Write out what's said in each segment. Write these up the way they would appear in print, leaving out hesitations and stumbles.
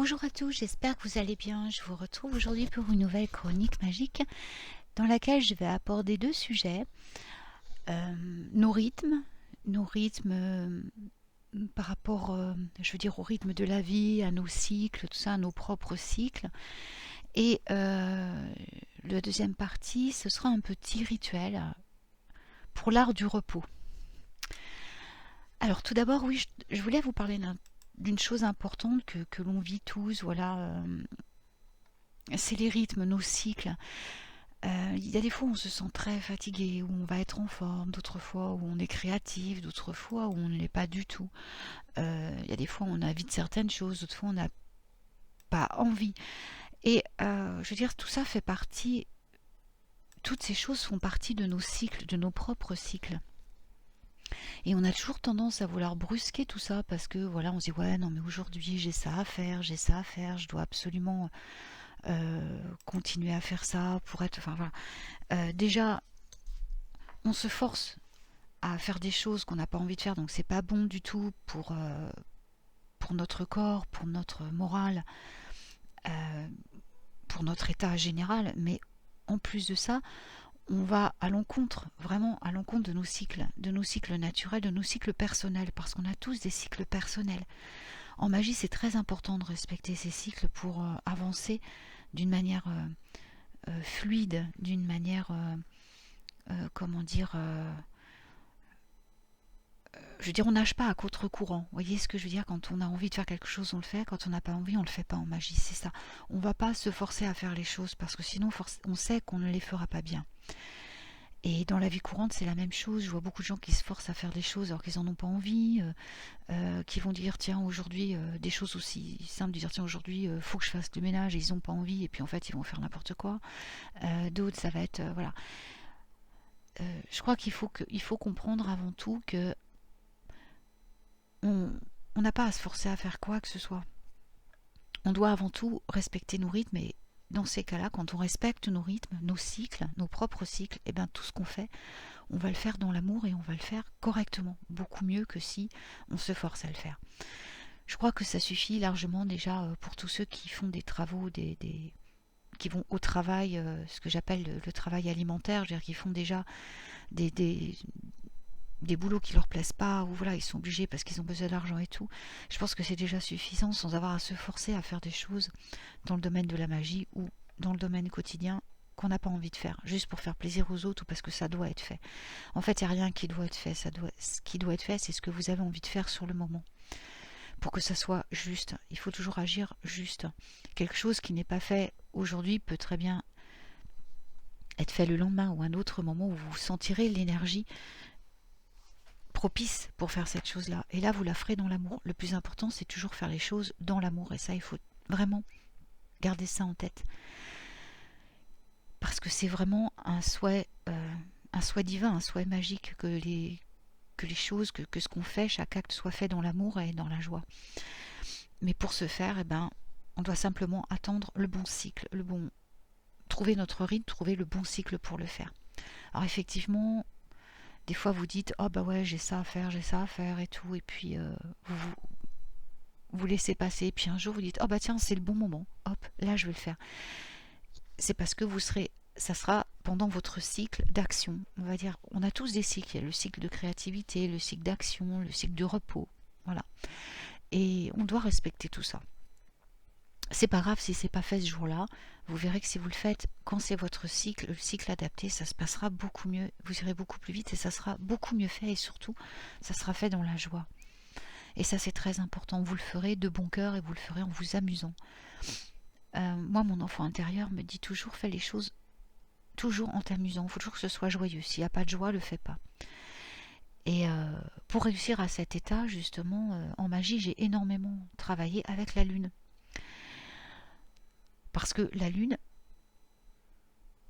Bonjour à tous, j'espère que vous allez bien. Je vous retrouve aujourd'hui pour une nouvelle chronique magique dans laquelle je vais aborder deux sujets. Nos rythmes, par rapport, je veux dire, au rythme de la vie, à nos cycles, tout ça, à nos propres cycles. Et la deuxième partie, ce sera un petit rituel pour l'art du repos. Alors tout d'abord, oui, je voulais vous parler d'une chose importante que l'on vit tous, voilà, c'est les rythmes, nos cycles. Il y a des fois où on se sent très fatigué, où on va être en forme, d'autres fois où on est créatif, d'autres fois où on ne l'est pas du tout. Il y a des fois où on a envie de certaines choses, d'autres fois on n'a pas envie. Et je veux dire, tout ça fait partie, toutes ces choses font partie de nos cycles, de nos propres cycles. Et on a toujours tendance à vouloir brusquer tout ça parce que voilà, on se dit ouais non mais aujourd'hui j'ai ça à faire, je dois absolument continuer à faire ça pour être, enfin voilà. Déjà, on se force à faire des choses qu'on n'a pas envie de faire, donc c'est pas bon du tout pour notre corps, pour notre morale, euh, pour notre état général, mais en plus de ça, on va à l'encontre, vraiment à l'encontre de nos cycles naturels, de nos cycles personnels, parce qu'on a tous des cycles personnels. En magie, c'est très important de respecter ces cycles pour avancer d'une manière fluide, d'une manière, comment dire, je veux dire, on nage pas à contre-courant. Vous voyez ce que je veux dire? Quand on a envie de faire quelque chose, on le fait. Quand on n'a pas envie, on le fait pas en magie. C'est ça. On va pas se forcer à faire les choses parce que sinon, on sait qu'on ne les fera pas bien. Et dans la vie courante, c'est la même chose. Je vois beaucoup de gens qui se forcent à faire des choses alors qu'ils en ont pas envie, qui vont dire tiens aujourd'hui des choses aussi simples, de dire tiens aujourd'hui faut que je fasse du ménage et ils n'ont pas envie et puis en fait ils vont faire n'importe quoi. D'autres ça va être voilà. Je crois qu'il faut comprendre avant tout que on n'a pas à se forcer à faire quoi que ce soit. On doit avant tout respecter nos rythmes et dans ces cas-là, quand on respecte nos rythmes, nos cycles, nos propres cycles, et bien tout ce qu'on fait, on va le faire dans l'amour et on va le faire correctement, beaucoup mieux que si on se force à le faire. Je crois que ça suffit largement déjà pour tous ceux qui font des travaux, qui vont au travail, ce que j'appelle le travail alimentaire, c'est-à-dire qui font déjà des, des, des boulots qui leur plaisent pas, ou voilà, ils sont obligés parce qu'ils ont besoin d'argent et tout. Je pense que c'est déjà suffisant sans avoir à se forcer à faire des choses dans le domaine de la magie ou dans le domaine quotidien qu'on n'a pas envie de faire, juste pour faire plaisir aux autres ou parce que ça doit être fait. En fait, il n'y a rien qui doit être fait. Ce qui doit être fait, c'est ce que vous avez envie de faire sur le moment. Pour que ça soit juste, il faut toujours agir juste. Quelque chose qui n'est pas fait aujourd'hui peut très bien être fait le lendemain ou un autre moment où vous sentirez l'énergie propice pour faire cette chose-là. Et là, vous la ferez dans l'amour. Le plus important, c'est toujours faire les choses dans l'amour. Et ça, il faut vraiment garder ça en tête. Parce que c'est vraiment un souhait divin, un souhait magique que les choses, que ce qu'on fait, chaque acte soit fait dans l'amour et dans la joie. Mais pour ce faire, eh ben, on doit simplement attendre le bon cycle, trouver notre rythme, trouver le bon cycle pour le faire. Alors effectivement, des fois vous dites oh bah ouais j'ai ça à faire et tout, et puis vous laissez passer, et puis un jour vous dites oh bah tiens c'est le bon moment, hop là je vais le faire. C'est parce que ça sera pendant votre cycle d'action. On va dire, on a tous des cycles. Il y a le cycle de créativité, le cycle d'action, le cycle de repos. Voilà. Et on doit respecter tout ça. C'est pas grave si c'est pas fait ce jour-là. Vous verrez que si vous le faites quand c'est votre cycle, le cycle adapté, ça se passera beaucoup mieux. Vous irez beaucoup plus vite et ça sera beaucoup mieux fait et surtout, ça sera fait dans la joie. Et ça, c'est très important. Vous le ferez de bon cœur et vous le ferez en vous amusant. Moi, mon enfant intérieur me dit toujours fais les choses toujours en t'amusant. Il faut toujours que ce soit joyeux. S'il n'y a pas de joie, le fais pas. Et pour réussir à cet état, justement, en magie, j'ai énormément travaillé avec la lune. Parce que la lune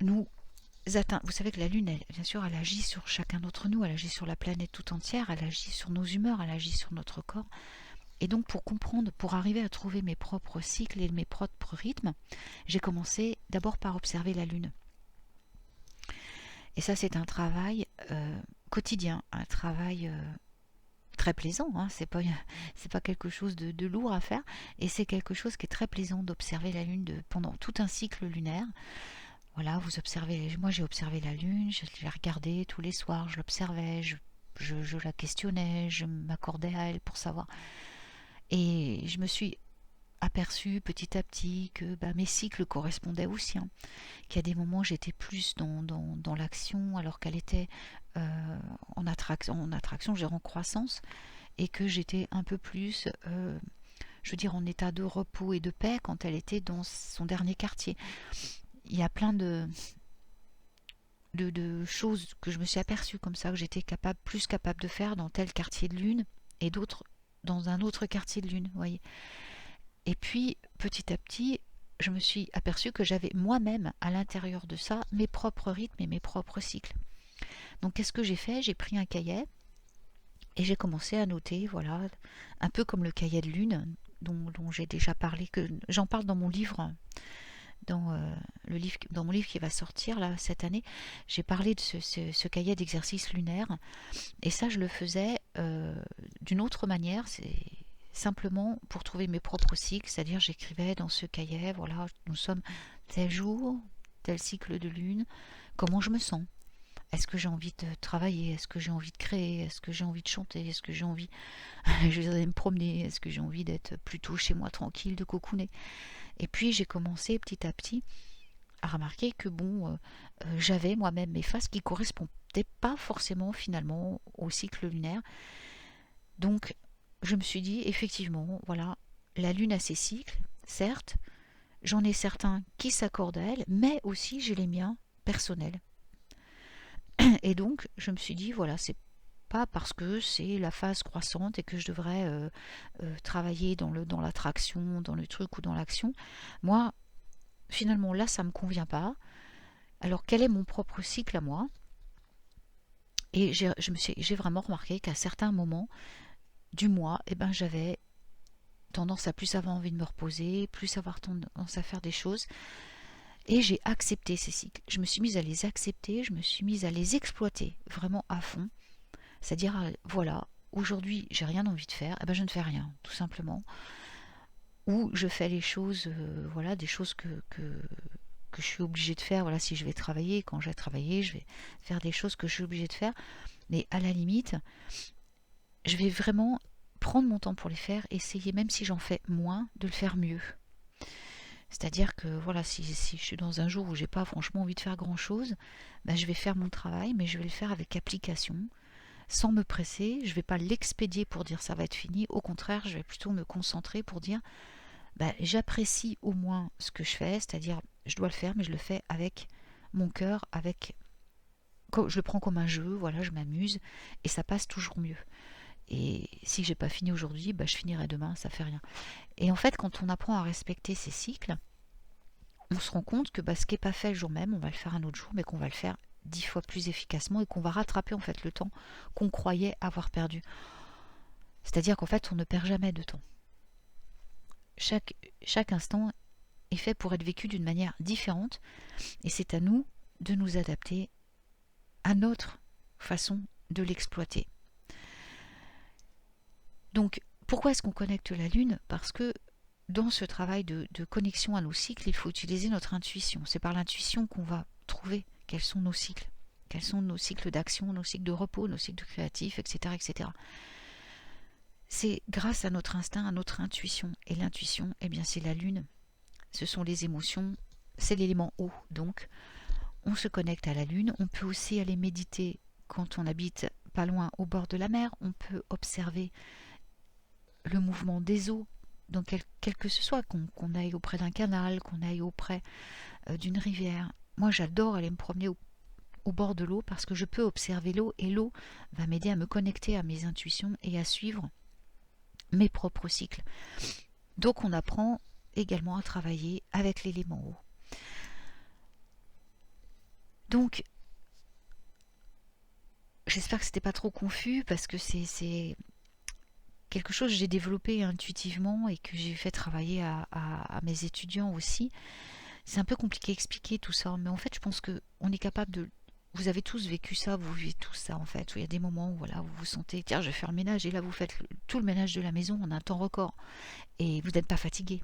nous atteint. Vous savez que la lune, bien sûr, elle agit sur chacun d'entre nous, elle agit sur la planète tout entière, elle agit sur nos humeurs, elle agit sur notre corps. Et donc pour comprendre, pour arriver à trouver mes propres cycles et mes propres rythmes, j'ai commencé d'abord par observer la lune. Et ça c'est un travail quotidien, un travail très plaisant, hein, c'est pas quelque chose de lourd à faire, et c'est quelque chose qui est très plaisant d'observer la Lune pendant tout un cycle lunaire. Voilà, vous observez, moi j'ai observé la Lune, je l'ai regardée tous les soirs, je l'observais, je la questionnais, je m'accordais à elle pour savoir. Et je me suis aperçue petit à petit que bah, mes cycles correspondaient aux siens, qu'il y a des moments j'étais plus dans l'action alors qu'elle était en attraction, je veux dire en croissance, et que j'étais un peu plus, je veux dire, en état de repos et de paix quand elle était dans son dernier quartier. Il y a plein de choses que je me suis aperçue comme ça, que j'étais plus capable de faire dans tel quartier de lune et d'autres dans un autre quartier de lune, vous voyez. Et puis, petit à petit, je me suis aperçue que j'avais moi-même, à l'intérieur de ça, mes propres rythmes et mes propres cycles. Donc, qu'est-ce que j'ai fait? J'ai pris un cahier et j'ai commencé à noter, voilà, un peu comme le cahier de lune dont j'ai déjà parlé, que j'en parle dans mon livre, dans mon livre qui va sortir là cette année. J'ai parlé de ce cahier d'exercices lunaires, et ça, je le faisais d'une autre manière. C'est simplement pour trouver mes propres cycles, c'est-à-dire j'écrivais dans ce cahier, voilà, nous sommes tel jour, tel cycle de lune, comment je me sens. Est-ce que j'ai envie de travailler? Est-ce que j'ai envie de créer? Est-ce que j'ai envie de chanter? Est-ce que j'ai envie je vais aller me promener? Est-ce que j'ai envie d'être plutôt chez moi tranquille, de cocooner? Et puis j'ai commencé petit à petit à remarquer que bon, j'avais moi-même mes phases qui correspondaient pas forcément finalement au cycle lunaire. Donc je me suis dit effectivement, voilà, la Lune a ses cycles, certes, j'en ai certains qui s'accordent à elle, mais aussi j'ai les miens personnels. Et donc je me suis dit, voilà, c'est pas parce que c'est la phase croissante et que je devrais travailler dans l'attraction, dans le truc ou dans l'action. Moi, finalement, là, ça me convient pas. Alors, quel est mon propre cycle à moi? Et j'ai vraiment remarqué qu'à certains moments du mois, eh ben, j'avais tendance à plus avoir envie de me reposer, plus avoir tendance à faire des choses. Et j'ai accepté ces cycles. Je me suis mise à les accepter, je me suis mise à les exploiter vraiment à fond. C'est-à-dire, voilà, aujourd'hui, j'ai rien envie de faire, eh ben, je ne fais rien, tout simplement. Ou je fais les choses, voilà, des choses que je suis obligée de faire. Voilà, si je vais travailler, quand je vais travailler, je vais faire des choses que je suis obligée de faire. Mais à la limite, je vais vraiment prendre mon temps pour les faire, essayer, même si j'en fais moins, de le faire mieux. C'est-à-dire que voilà, si je suis dans un jour où j'ai pas franchement envie de faire grand-chose, ben, je vais faire mon travail, mais je vais le faire avec application, sans me presser. Je vais pas l'expédier pour dire ça va être fini. Au contraire, je vais plutôt me concentrer pour dire ben, j'apprécie au moins ce que je fais, c'est-à-dire je dois le faire, mais je le fais avec mon cœur, je le prends comme un jeu, voilà, je m'amuse, et ça passe toujours mieux. Et si j'ai pas fini aujourd'hui, ben, je finirai demain, ça fait rien. Et en fait, quand on apprend à respecter ces cycles, on se rend compte que ce qui n'est pas fait le jour même, on va le faire un autre jour, mais qu'on va le faire 10 fois plus efficacement et qu'on va rattraper en fait le temps qu'on croyait avoir perdu. C'est-à-dire qu'en fait, on ne perd jamais de temps. Chaque instant est fait pour être vécu d'une manière différente, et c'est à nous de nous adapter à notre façon de l'exploiter. Donc, pourquoi est-ce qu'on connecte la Lune? Parce que dans ce travail de connexion à nos cycles, il faut utiliser notre intuition. C'est par l'intuition qu'on va trouver quels sont nos cycles. Quels sont nos cycles d'action, nos cycles de repos, nos cycles créatifs, etc., etc. C'est grâce à notre instinct, à notre intuition. Et l'intuition, eh bien, c'est la Lune. Ce sont les émotions, c'est l'élément eau. Donc, on se connecte à la Lune. On peut aussi aller méditer quand on habite pas loin au bord de la mer. On peut observer le mouvement des eaux, donc quel que ce soit, qu'on aille auprès d'un canal, qu'on aille auprès d'une rivière. Moi, j'adore aller me promener au bord de l'eau parce que je peux observer l'eau, et l'eau va m'aider à me connecter à mes intuitions et à suivre mes propres cycles. Donc, on apprend également à travailler avec l'élément eau. Donc, j'espère que c'était pas trop confus, parce que c'est quelque chose que j'ai développé intuitivement et que j'ai fait travailler à mes étudiants aussi. C'est un peu compliqué à expliquer tout ça, mais en fait, je pense qu'on est capable de vous avez tous vécu ça, vous vivez tous ça en fait. Il y a des moments où voilà, vous vous sentez, tiens, je vais faire le ménage, et là vous faites tout le ménage de la maison en un temps record, et vous n'êtes pas fatigué.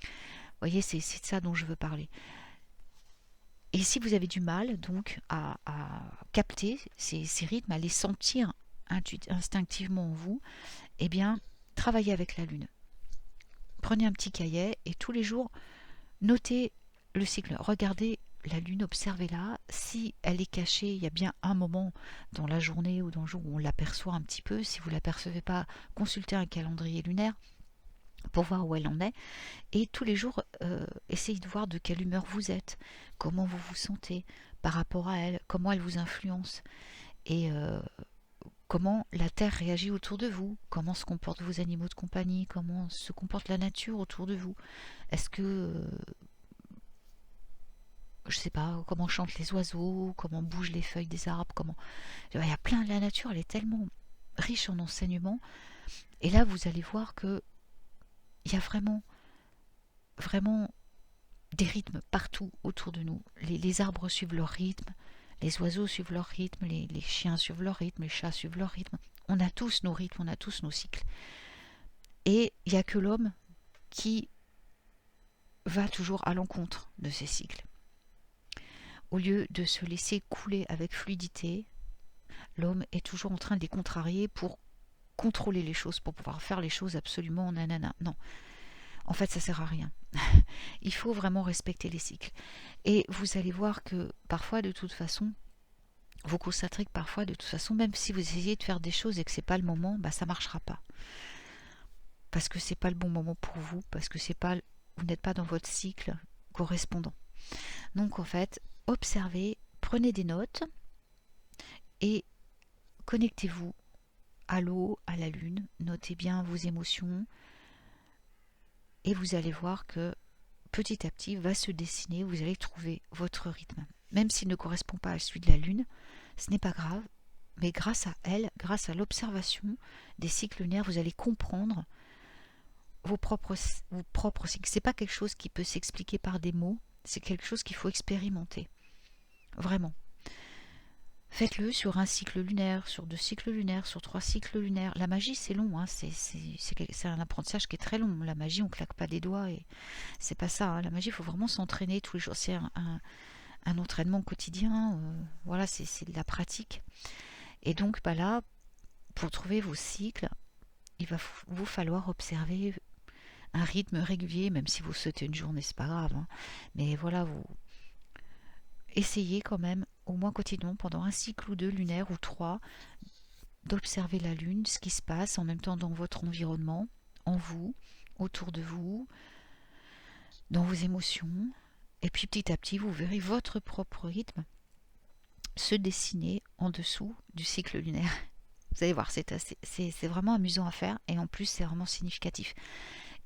Vous voyez, c'est de ça dont je veux parler. Et si vous avez du mal donc à capter ces rythmes, à les sentir instinctivement en vous, eh bien, travaillez avec la lune. Prenez un petit cahier et tous les jours, notez le cycle. Regardez la lune, observez-la. Si elle est cachée, il y a bien un moment dans la journée ou dans le jour où on l'aperçoit un petit peu. Si vous ne l'apercevez pas, consultez un calendrier lunaire pour voir où elle en est. Et tous les jours, essayez de voir de quelle humeur vous êtes, comment vous vous sentez par rapport à elle, comment elle vous influence. Et comment la Terre réagit autour de vous, comment se comportent vos animaux de compagnie, comment se comporte la nature autour de vous. Est-ce que, je sais pas, comment chantent les oiseaux, comment bougent les feuilles des arbres, comment... Il y a plein de la nature, elle est tellement riche en enseignements. Et là, vous allez voir que il y a vraiment, vraiment des rythmes partout autour de nous. Les arbres suivent leur rythme, les oiseaux suivent leur rythme, les chiens suivent leur rythme, les chats suivent leur rythme. On a tous nos rythmes, on a tous nos cycles. Et il n'y a que l'homme qui va toujours à l'encontre de ces cycles. Au lieu de se laisser couler avec fluidité, l'homme est toujours en train de les contrarier pour contrôler les choses, pour pouvoir faire les choses absolument nanana. Non, en fait, ça sert à rien. Il faut vraiment respecter les cycles. Et vous allez voir que parfois, de toute façon, vous constaterez que parfois, de toute façon, même si vous essayez de faire des choses et que c'est pas le moment, bah ça marchera pas. Parce que c'est pas le bon moment pour vous, parce que c'est pas, vous n'êtes pas dans votre cycle correspondant. Donc en fait, observez, prenez des notes et connectez-vous à l'eau, à la lune, notez bien vos émotions et vous allez voir que petit à petit va se dessiner, vous allez trouver votre rythme. Même s'il ne correspond pas à celui de la lune, ce n'est pas grave, mais grâce à elle, grâce à l'observation des cycles lunaires, vous allez comprendre vos propres cycles. C'est pas quelque chose qui peut s'expliquer par des mots, c'est quelque chose qu'il faut expérimenter. Vraiment. Faites-le sur un cycle lunaire, sur 2 cycles lunaires, sur 3 cycles lunaires. La magie, c'est long, hein. C'est un apprentissage qui est très long. La magie, on claque pas des doigts et c'est pas ça, hein. La magie, il faut vraiment s'entraîner tous les jours. C'est un entraînement quotidien. Voilà, c'est de la pratique. Et donc, bah là, pour trouver vos cycles, il va vous falloir observer un rythme régulier, même si vous sautez une journée, c'est pas grave, hein. Mais voilà, vous essayez quand même, au moins quotidiennement, pendant un cycle ou 2 lunaire ou 3, d'observer la lune, ce qui se passe en même temps dans votre environnement, en vous, autour de vous, dans vos émotions. Et puis petit à petit, vous verrez votre propre rythme se dessiner en dessous du cycle lunaire. Vous allez voir, c'est vraiment amusant à faire et en plus c'est vraiment significatif.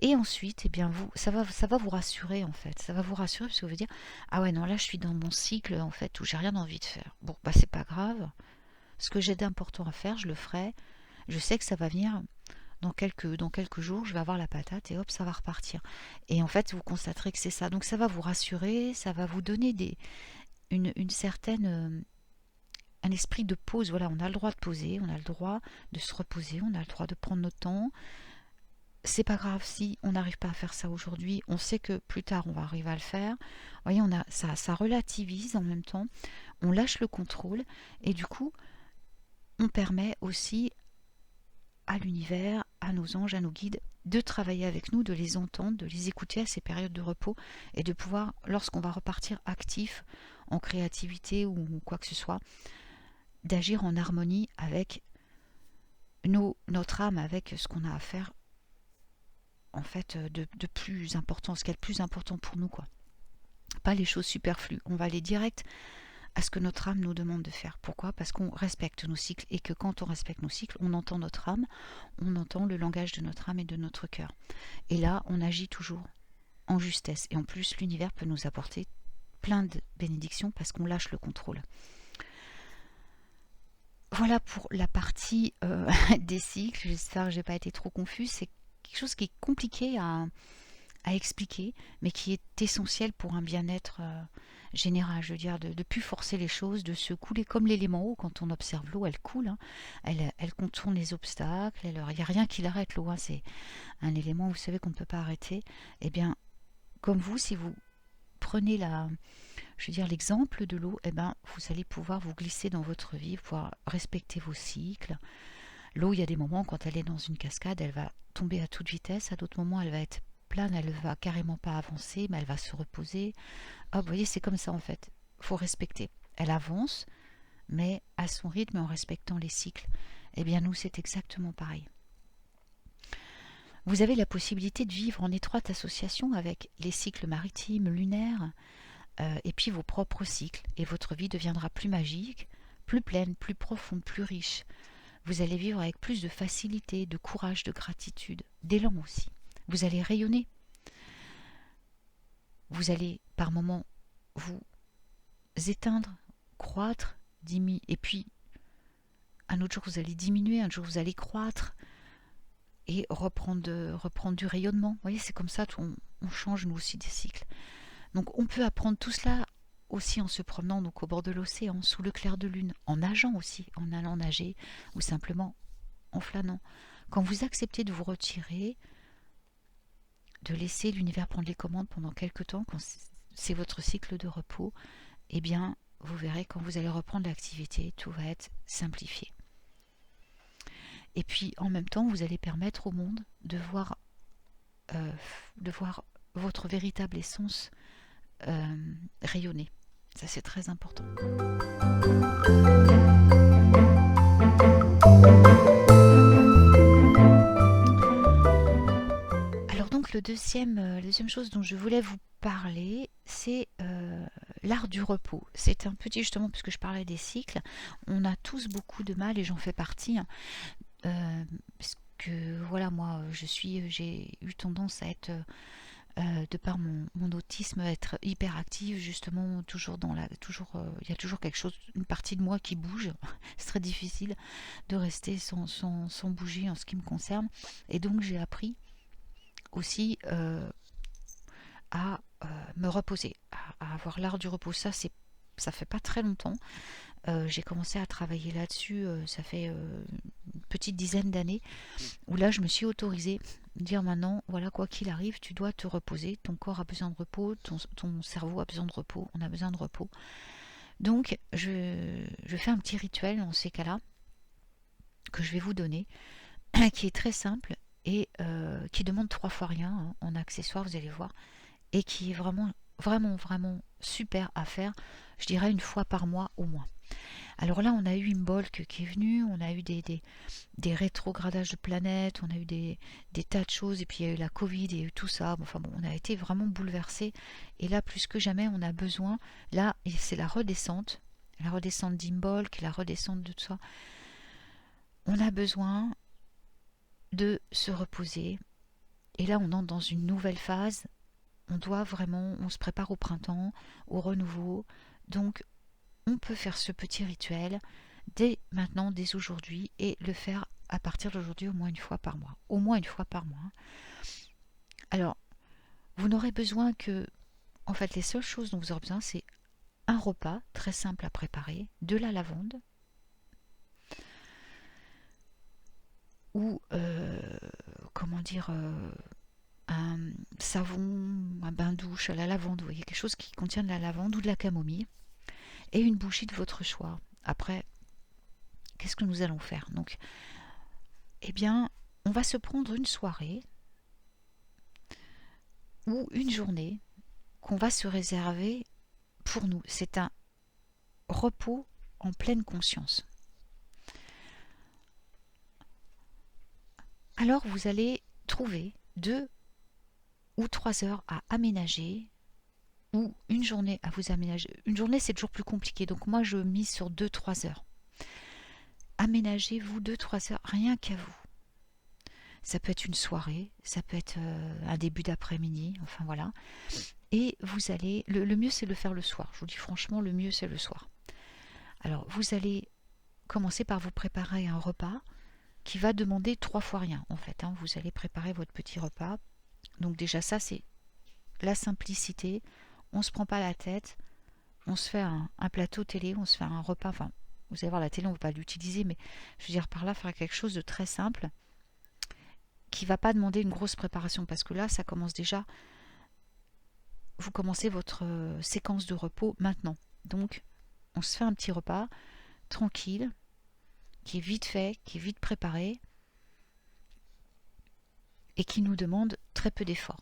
Et ensuite, eh bien ça va vous rassurer en fait. Ça va vous rassurer parce que vous dire ah ouais non là je suis dans mon cycle en fait où j'ai rien envie de faire. Bon bah c'est pas grave. Ce que j'ai d'important à faire, je le ferai. Je sais que ça va venir dans quelques jours, je vais avoir la patate et hop ça va repartir. Et en fait vous constaterez que c'est ça. Donc ça va vous rassurer, ça va vous donner une certaine un esprit de pause. Voilà, on a le droit de poser, on a le droit de se reposer, on a le droit de prendre notre temps. C'est pas grave si on n'arrive pas à faire ça aujourd'hui, on sait que plus tard on va arriver à le faire. Vous voyez, ça relativise en même temps, on lâche le contrôle et du coup on permet aussi à l'univers, à nos anges, à nos guides de travailler avec nous, de les entendre, de les écouter à ces périodes de repos et de pouvoir, lorsqu'on va repartir actif en créativité ou quoi que ce soit, d'agir en harmonie avec notre âme, avec ce qu'on a à faire en fait de plus important, ce qui est le plus important pour nous, quoi. Pas les choses superflues, on va aller direct à ce que notre âme nous demande de faire. Pourquoi? Parce qu'on respecte nos cycles et que quand on respecte nos cycles, on entend notre âme, on entend le langage de notre âme et de notre cœur. Et là, on agit toujours en justesse. Et en plus, l'univers peut nous apporter plein de bénédictions parce qu'on lâche le contrôle. Voilà pour la partie des cycles. J'espère que je n'ai pas été trop confuse. C'est quelque chose qui est compliqué à expliquer, mais qui est essentiel pour un bien-être général. Je veux dire, de ne plus forcer les choses, de se couler comme l'élément eau. Quand on observe l'eau, elle coule, hein. Elle contourne les obstacles. Il n'y a rien qui l'arrête, l'eau, hein. C'est un élément, vous savez, qu'on ne peut pas arrêter. Eh bien, comme vous, si vous prenez je veux dire, l'exemple de l'eau, eh ben, vous allez pouvoir vous glisser dans votre vie, pouvoir respecter vos cycles. L'eau, il y a des moments, quand elle est dans une cascade, elle va tomber à toute vitesse. À d'autres moments, elle va être plane, elle va carrément pas avancer, mais elle va se reposer. Ah, vous voyez, c'est comme ça en fait. Il faut respecter. Elle avance, mais à son rythme et en respectant les cycles. Eh bien, nous, c'est exactement pareil. Vous avez la possibilité de vivre en étroite association avec les cycles maritimes, lunaires, et puis vos propres cycles. Et votre vie deviendra plus magique, plus pleine, plus profonde, plus riche. Vous allez vivre avec plus de facilité, de courage, de gratitude, d'élan aussi. Vous allez rayonner. Vous allez par moments vous éteindre, croître, diminuer. Et puis, un autre jour, vous allez diminuer, un jour, vous allez croître et reprendre du rayonnement. Vous voyez, c'est comme ça, on change nous aussi des cycles. Donc, on peut apprendre tout cela aussi en se promenant donc, au bord de l'océan, sous le clair de lune, en nageant aussi, en allant nager ou simplement en flânant. Quand vous acceptez de vous retirer, de laisser l'univers prendre les commandes pendant quelques temps, quand c'est votre cycle de repos, eh bien, vous verrez quand vous allez reprendre l'activité, tout va être simplifié. Et puis, en même temps, vous allez permettre au monde de voir votre véritable essence rayonner. Ça, c'est très important. Alors donc, la deuxième chose dont je voulais vous parler, c'est l'art du repos. C'est un petit, justement, puisque je parlais des cycles, on a tous beaucoup de mal, et j'en fais partie, hein, parce que, voilà, moi, j'ai eu tendance à être... de par mon autisme, être hyperactive, justement, il y a toujours quelque chose, une partie de moi qui bouge. C'est très difficile de rester sans bouger en ce qui me concerne. Et donc j'ai appris aussi à me reposer, à avoir l'art du repos. Ça fait pas très longtemps. J'ai commencé à travailler là-dessus, ça fait une petite dizaine d'années, où là je me suis autorisée à dire maintenant, voilà, quoi qu'il arrive, tu dois te reposer, ton corps a besoin de repos, ton cerveau a besoin de repos, on a besoin de repos. Donc je fais un petit rituel dans ces cas-là, que je vais vous donner, qui est très simple et qui demande 3 fois rien, hein, en accessoire, vous allez voir, et qui est vraiment, vraiment, vraiment super à faire, je dirais une fois par mois au moins. Alors là, on a eu Imbolc qui est venu, on a eu des rétrogradages de planètes, on a eu des tas de choses, et puis il y a eu la Covid, il y a eu tout ça. Enfin bon, on a été vraiment bouleversés. Et là, plus que jamais, on a besoin, là, c'est la redescente d'Imbolc, la redescente de tout ça. On a besoin de se reposer. Et là, on entre dans une nouvelle phase. On se prépare au printemps, au renouveau. Donc, on peut faire ce petit rituel dès maintenant, dès aujourd'hui, et le faire à partir d'aujourd'hui au moins une fois par mois. Au moins une fois par mois. Alors, vous n'aurez besoin que... En fait, les seules choses dont vous aurez besoin, c'est un repas très simple à préparer, de la lavande, ou, un savon, un bain-douche à la lavande, vous voyez, quelque chose qui contient de la lavande ou de la camomille, et une bougie de votre choix. Après, qu'est-ce que nous allons faire? Donc, eh bien, on va se prendre une soirée ou une journée qu'on va se réserver pour nous. C'est un repos en pleine conscience. Alors, vous allez trouver 2 ou 3 heures à aménager, ou une journée à vous aménager. Une journée, c'est toujours plus compliqué, donc moi, je mise sur 2-3 heures. Aménagez-vous 2-3 heures, rien qu'à vous. Ça peut être une soirée, ça peut être un début d'après-midi, enfin voilà. Et vous allez... Le mieux, c'est de le faire le soir. Je vous dis franchement, le mieux, c'est le soir. Alors, vous allez commencer par vous préparer un repas qui va demander 3 fois rien, en fait, hein. Vous allez préparer votre petit repas. Donc déjà, ça, c'est la simplicité, on ne se prend pas la tête, on se fait un plateau télé, on se fait un repas, enfin, vous allez voir, la télé, on ne va pas l'utiliser, mais je veux dire par là, faire quelque chose de très simple, qui ne va pas demander une grosse préparation, parce que là, ça commence déjà, vous commencez votre séquence de repos maintenant. Donc, on se fait un petit repas, tranquille, qui est vite fait, qui est vite préparé, et qui nous demande très peu d'efforts.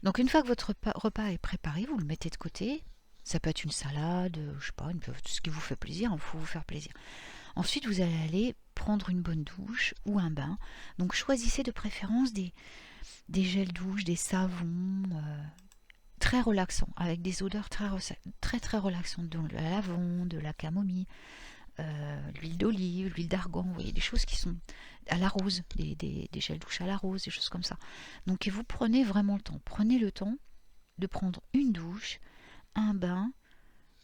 Donc une fois que votre repas est préparé, vous le mettez de côté. Ça peut être une salade, je sais pas, ce qui vous fait plaisir, il faut vous faire plaisir. Ensuite, vous allez aller prendre une bonne douche ou un bain. Donc choisissez de préférence des gels douche, des savons très relaxants, avec des odeurs très relaxantes, donc la lavande, de la camomille, l'huile d'olive, l'huile d'argan, vous voyez, des choses qui sont à la rose, des gels douche à la rose, des choses comme ça. Donc et vous prenez vraiment le temps. Prenez le temps de prendre une douche, un bain,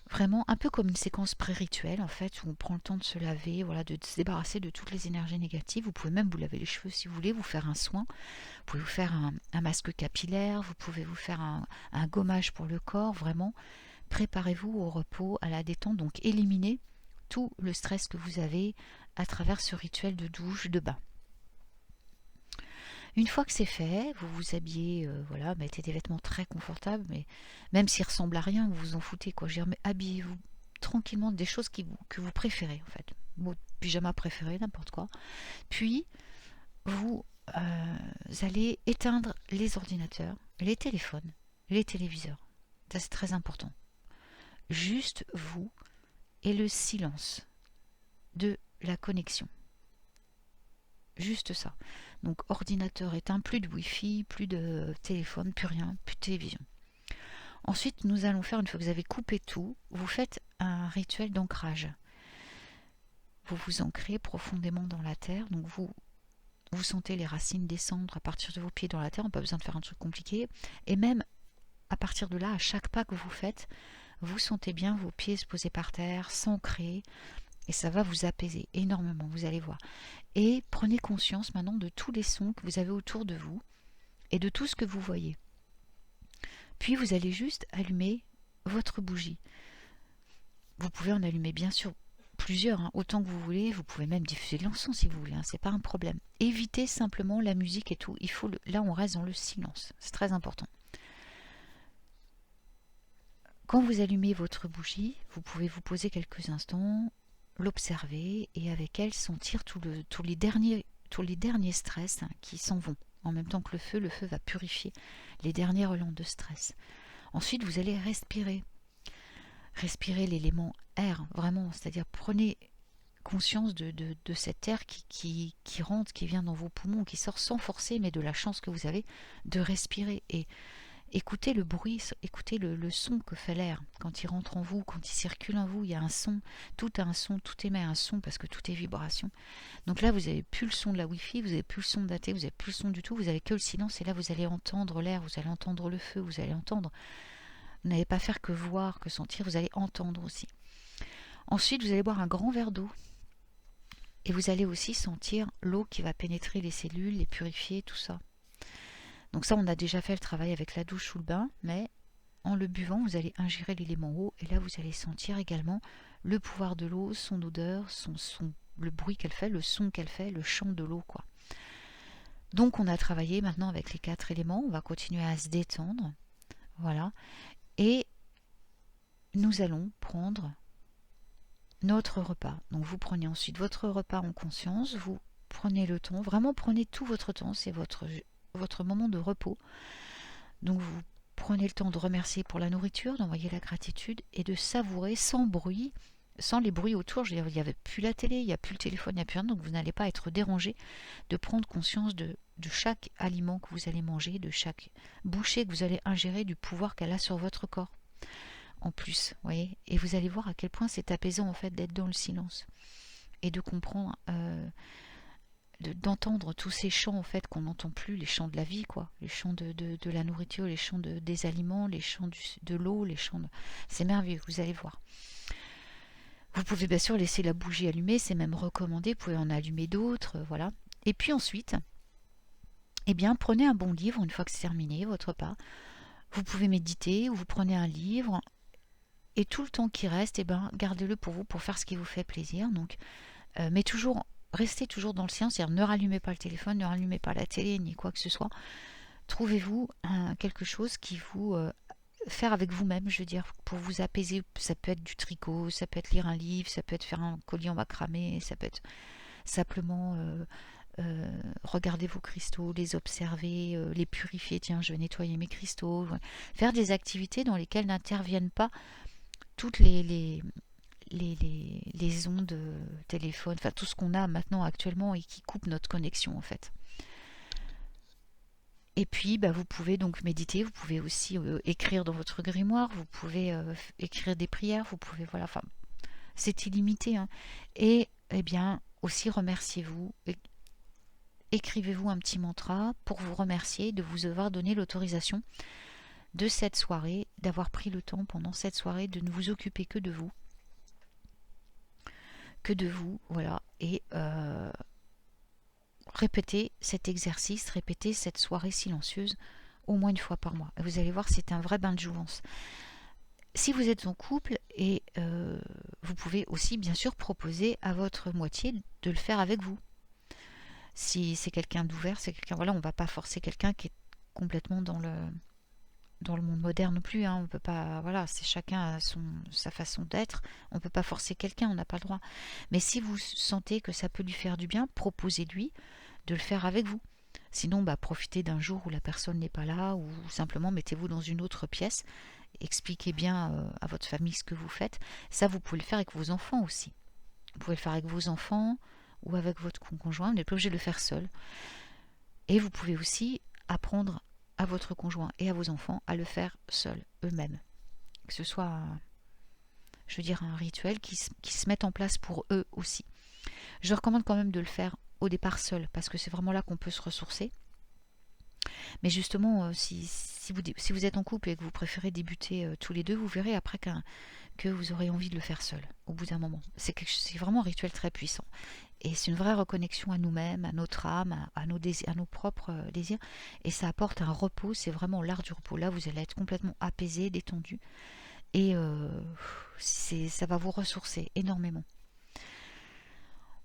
vraiment un peu comme une séquence pré-rituelle en fait, où on prend le temps de se laver, voilà, de se débarrasser de toutes les énergies négatives. Vous pouvez même vous laver les cheveux si vous voulez, vous faire un soin, vous pouvez vous faire un masque capillaire, vous pouvez vous faire un gommage pour le corps, vraiment. Préparez-vous au repos, à la détente, donc éliminez tout le stress que vous avez à travers ce rituel de douche, de bain. Une fois que c'est fait, vous vous habillez, voilà, mettez des vêtements très confortables, mais même s'ils ressemblent à rien, vous vous en foutez, quoi. Je veux dire, mais habillez-vous tranquillement des choses que vous préférez, en fait. Votre pyjama préféré, n'importe quoi. Puis, vous allez éteindre les ordinateurs, les téléphones, les téléviseurs. Ça, c'est très important. Juste vous et le silence de la connexion. Juste ça. Donc ordinateur éteint, plus de Wi-Fi, plus de téléphone, plus rien, plus de télévision. Ensuite, nous allons faire, une fois que vous avez coupé tout, vous faites un rituel d'ancrage. Vous vous ancrez profondément dans la terre, donc vous sentez les racines descendre à partir de vos pieds dans la terre, on n'a pas besoin de faire un truc compliqué. Et même à partir de là, à chaque pas que vous faites, vous sentez bien vos pieds se poser par terre, s'ancrer, et ça va vous apaiser énormément, vous allez voir. Et prenez conscience maintenant de tous les sons que vous avez autour de vous et de tout ce que vous voyez. Puis vous allez juste allumer votre bougie. Vous pouvez en allumer bien sûr plusieurs, hein, autant que vous voulez. Vous pouvez même diffuser de l'encens si vous voulez, hein, c'est pas un problème. Évitez simplement la musique et tout. Là, on reste dans le silence. C'est très important. Quand vous allumez votre bougie, vous pouvez vous poser quelques instants, l'observer et avec elle sentir tous les derniers stress qui s'en vont. En même temps que le feu va purifier les derniers relents de stress. Ensuite, vous allez respirer. Respirez l'élément air, vraiment, c'est-à-dire prenez conscience de cet air qui rentre, qui vient dans vos poumons, qui sort sans forcer, mais de la chance que vous avez de respirer. Et écoutez le bruit, écoutez le son que fait l'air quand il rentre en vous, quand il circule en vous. Il y a un son, tout a un son, tout émet un son parce que tout est vibration. Donc là, vous n'avez plus le son de la Wi-Fi, vous n'avez plus le son de la télé, vous n'avez plus le son du tout, vous n'avez que le silence. Et là, vous allez entendre l'air, vous allez entendre le feu, vous allez entendre. Vous n'allez pas faire que voir, que sentir, vous allez entendre aussi. Ensuite, vous allez boire un grand verre d'eau. Et vous allez aussi sentir l'eau qui va pénétrer les cellules, les purifier, tout ça. Donc ça, on a déjà fait le travail avec la douche ou le bain, mais en le buvant, vous allez ingérer l'élément eau, et là, vous allez sentir également le pouvoir de l'eau, son odeur, le bruit qu'elle fait, le son qu'elle fait, le chant de l'eau, quoi. Donc, on a travaillé maintenant avec les 4 éléments, on va continuer à se détendre, voilà, et nous allons prendre notre repas. Donc, vous prenez ensuite votre repas en conscience, vous prenez le temps, vraiment prenez tout votre temps, c'est votre moment de repos. Donc vous prenez le temps de remercier pour la nourriture, d'envoyer la gratitude et de savourer sans bruit, sans les bruits autour. Je veux dire, il n'y avait plus la télé, il n'y a plus le téléphone, il n'y a plus rien, donc vous n'allez pas être dérangé de prendre conscience de chaque aliment que vous allez manger, de chaque bouchée que vous allez ingérer, du pouvoir qu'elle a sur votre corps. En plus, vous voyez, et vous allez voir à quel point c'est apaisant en fait d'être dans le silence et de comprendre d'entendre tous ces chants en fait qu'on n'entend plus, les chants de la vie, quoi, les chants de la nourriture, les chants des aliments, les chants de l'eau, les chants c'est merveilleux, vous allez voir. Vous pouvez bien sûr laisser la bougie allumée, c'est même recommandé, vous pouvez en allumer d'autres, voilà. Et puis ensuite, eh bien, prenez un bon livre, une fois que c'est terminé, votre repas, Vous pouvez méditer ou vous prenez un livre et tout le temps qui reste, gardez-le pour vous pour faire ce qui vous fait plaisir. Donc, mais toujours, restez toujours dans le silence, c'est-à-dire ne rallumez pas le téléphone, ne rallumez pas la télé ni quoi que ce soit. Trouvez-vous quelque chose qui vous faire avec vous-même, je veux dire, pour vous apaiser. Ça peut être du tricot, ça peut être lire un livre, ça peut être faire un collier en macramé, ça peut être simplement regarder vos cristaux, les observer, les purifier. Tiens, je vais nettoyer mes cristaux. Faire des activités dans lesquelles n'interviennent pas toutes les ondes téléphone, enfin tout ce qu'on a maintenant actuellement et qui coupe notre connexion en fait. Et puis, vous pouvez donc méditer, vous pouvez aussi écrire dans votre grimoire, vous pouvez écrire des prières, vous pouvez, voilà, enfin, c'est illimité. Hein. Et, eh bien, aussi remerciez-vous, écrivez-vous un petit mantra pour vous remercier de vous avoir donné l'autorisation de cette soirée, d'avoir pris le temps pendant cette soirée de ne vous occuper que de vous, voilà, et répétez cet exercice, répétez cette soirée silencieuse au moins une fois par mois. Et vous allez voir, c'est un vrai bain de jouvence. Si vous êtes en couple, et vous pouvez aussi bien sûr proposer à votre moitié de le faire avec vous. Si c'est quelqu'un d'ouvert, c'est quelqu'un, voilà, on ne va pas forcer quelqu'un qui est complètement dans le monde moderne non plus, hein. On peut pas, voilà, c'est chacun a sa façon d'être, on ne peut pas forcer quelqu'un, on n'a pas le droit. Mais si vous sentez que ça peut lui faire du bien, proposez-lui de le faire avec vous. Sinon, profitez d'un jour où la personne n'est pas là, ou simplement mettez-vous dans une autre pièce, expliquez bien à votre famille ce que vous faites. Ça, vous pouvez le faire avec vos enfants aussi. Vous pouvez le faire avec vos enfants ou avec votre conjoint, vous n'êtes pas obligé de le faire seul. Et vous pouvez aussi apprendre à votre conjoint et à vos enfants à le faire seuls, eux-mêmes. Que ce soit, je veux dire, un rituel qui se mette en place pour eux aussi. Je recommande quand même de le faire au départ seul, parce que c'est vraiment là qu'on peut se ressourcer. Mais justement, si vous êtes en couple et que vous préférez débuter tous les deux, vous verrez après que vous aurez envie de le faire seul, au bout d'un moment. C'est vraiment un rituel très puissant. Et c'est une vraie reconnexion à nous-mêmes, à notre âme, à nos propres désirs. Et ça apporte un repos, c'est vraiment l'art du repos. Là, vous allez être complètement apaisé, détendu. Et ça va vous ressourcer énormément.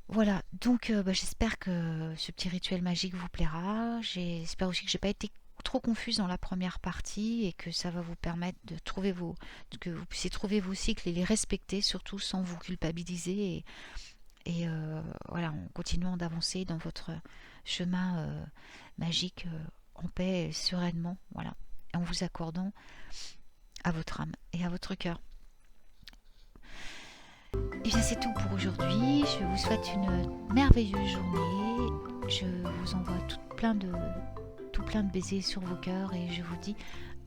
Voilà, donc j'espère que ce petit rituel magique vous plaira. J'espère aussi que j'ai pas été trop confuse dans la première partie et que ça va vous permettre de que vous puissiez trouver vos cycles et les respecter, surtout sans vous culpabiliser et voilà, en continuant d'avancer dans votre chemin magique en paix et sereinement, voilà, et en vous accordant à votre âme et à votre cœur. Et bien c'est tout pour aujourd'hui. Je vous souhaite une merveilleuse journée. Je vous envoie tout plein de baisers sur vos cœurs et je vous dis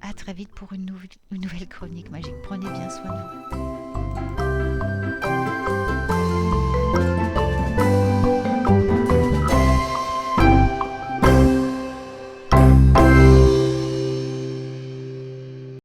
à très vite pour une nouvelle chronique magique. Prenez bien soin de vous.